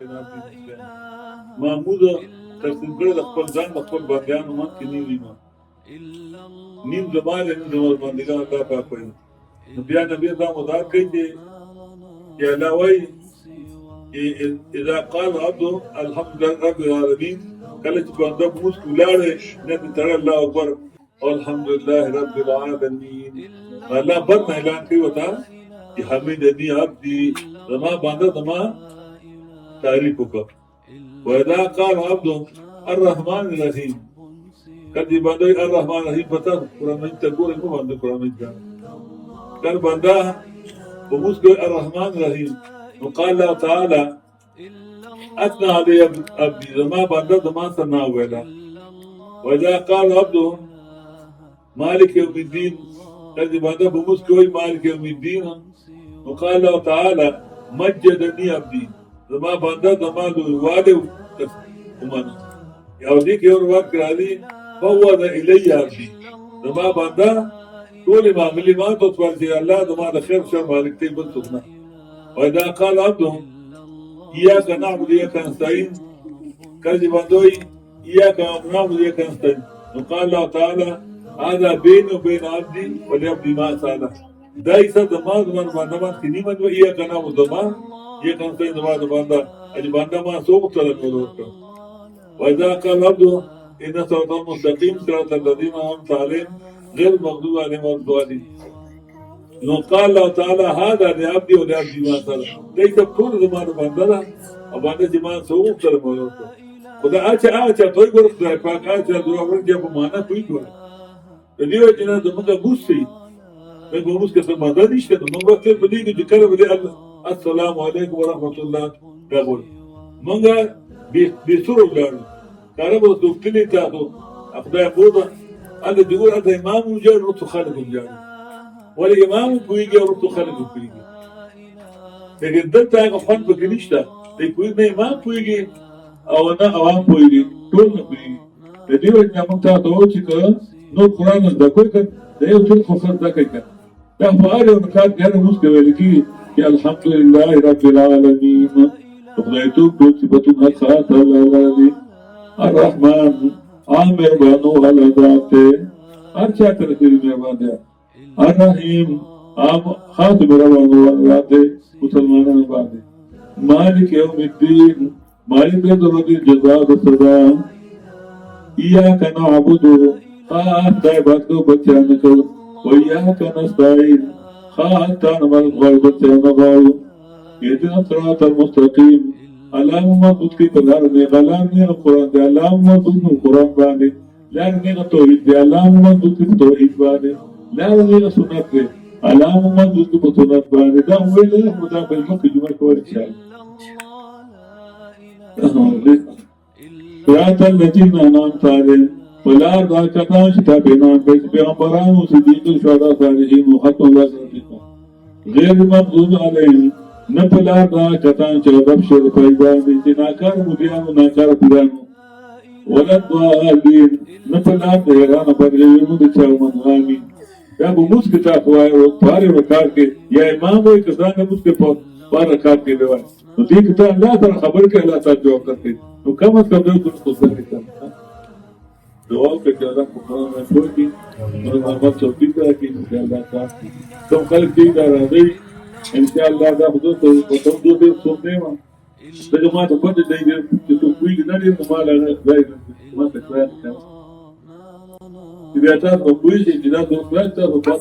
جناب دي محمود ترتیب کړی د خپل ځان د خپل بندیانو منځ کې نیولي ما نیم زما دی نیم زما بندګان الله پاک وایي نو بیا نبي دا مدار کوي چې الله وایي اذا قال عبد الحمد لله رب العالمين کله چې بنده موږ ولاړ نه تر الله اکبر الحمد لله رب العالمين الله بد اعلان کوي وتا چې حمدني عبدي زما بنده زما تعریف وکړه واذا قال عبد الرحمن الرحيم کله بنده الرحمن الرحيم پتا قرآن مجید ته ګورئ نو باندې قرآن مجید کله بنده موږ الرحمن الرحيم وقال الله تعالى أثنى علي عبدي زما بنده زما ثنا ویلا وإذا قال عبده مالك يوم الدين الذي بنده بمسكوي مالك يوم الدين وقال الله تعالى مجدني عبدي زما بنده زما والي ومن يوديك يوم الوقت راضي فوض إلي عبدي زما بنده طول ما عملي ما تطول الله زما خير شر مالك تيبن سخنا وإذا قال عبدهم إياك نعبد إياك نستعين كذب بندوي إياك نعبد إياك نستعين وقال الله تعالى هذا بيني وبين عبدي ولعبدي ما سأله دايسا دماغ من بندمان كني من إياك نعبد دماغ إياك نستعين دماغ بندا أجي بندا ما سوق طلب ملوك وإذا قال عبده إن صراط المستقيم صراط الذين أنعمت عليهم غير المغضوب عليهم ولا الضالين نو قال الله تعالى هذا لعبدي ولعبدي ما سأله ليس كل زمان بندلا وبعد زمان سوق طلب ملوك خدا آچا توي ګور خدای پاک آچا دعا ورته په معنا کوي ګور د دې وجه نه زموږ ګوسي په موږ کې څه ماده نشته موږ وخت په دې کې کله به الله السلام علیکم ورحمت الله دا ګور موږ به سره ولاړو کارو د دوکلي تاسو خدای بوده هغه دغه د امام وجر رته خلق وجر ولا امام کویږي رته خلق کویږي دغه دلته هغه فن په کې نشته د کوی نه امام کویږي او نه عوام پوهېږي ټول نه پوهېږي د دې وجه موږ ته وایو چې که نور قرآن زده کوئ که د یو څه خو ښه زده کوئ که دا په هر یو رکعت کې هر لمونځ کې ویل کېږي چې الحمدلله رب العالمین د خدایتوب ټول صفتونه هر ساعت الله دی الرحمن عام مهربانو والا ذات دی هر چا ته ډېر مهربان دی الرحیم عام خاص مهربانو والا ذات دی مسلمانانو باندې مالک یوم الدین مالک دې د جزاء د سزا ایاک نعبد خاص د عبادت بچانه کو او ایاک نستعين خاص تان مل غوړ بچانه غواړو اهدنا الصراط المستقيم اللهم مضبوط کی پلار دې غلام نه قرآن دې اللهم مضبوط قرآن باندې لار نه توحید دې اللهم مضبوط کی توحید باندې لار نه سنت دې اللهم مضبوط کی سنت باندې دا ویل خدا په مکه جمعه کول ان شاء الله صراط الذين أنعمت عليهم ولا دا کسان چې تا بینان کړي پیغمبرانو صدیقین شهدا صالحین او ختم الله صدیقین غیر مغضوب علیهم نه په لار دا کسان چې رب شر پیدا دي چې ناکار مدیانو ناکار پیرانو ولا ضالین نه په لار د ایران بدلېونو د چا منغامي دا به موږ کې تاسو وایو په هر رکعت کې یا امام وایي کسان موږ کې په هر رکعت کې دی نو دې کې ته الله سره خبر کې الله تعالی جواب کوي نو کوم څه د خپل څه کوي دعا کوي چې الله په قرآن باندې کوي نو محمد توفیق راکړي چې الله تعالی کوم خلک دې دا راځي ان شاء الله دا حضور ته په کوم دوه څو دیما د جماعت په دې دی چې څو کوی نه لري نو مال هغه ځای ما ته کړی چې بیا تاسو په کوی چې دا دوه تاسو په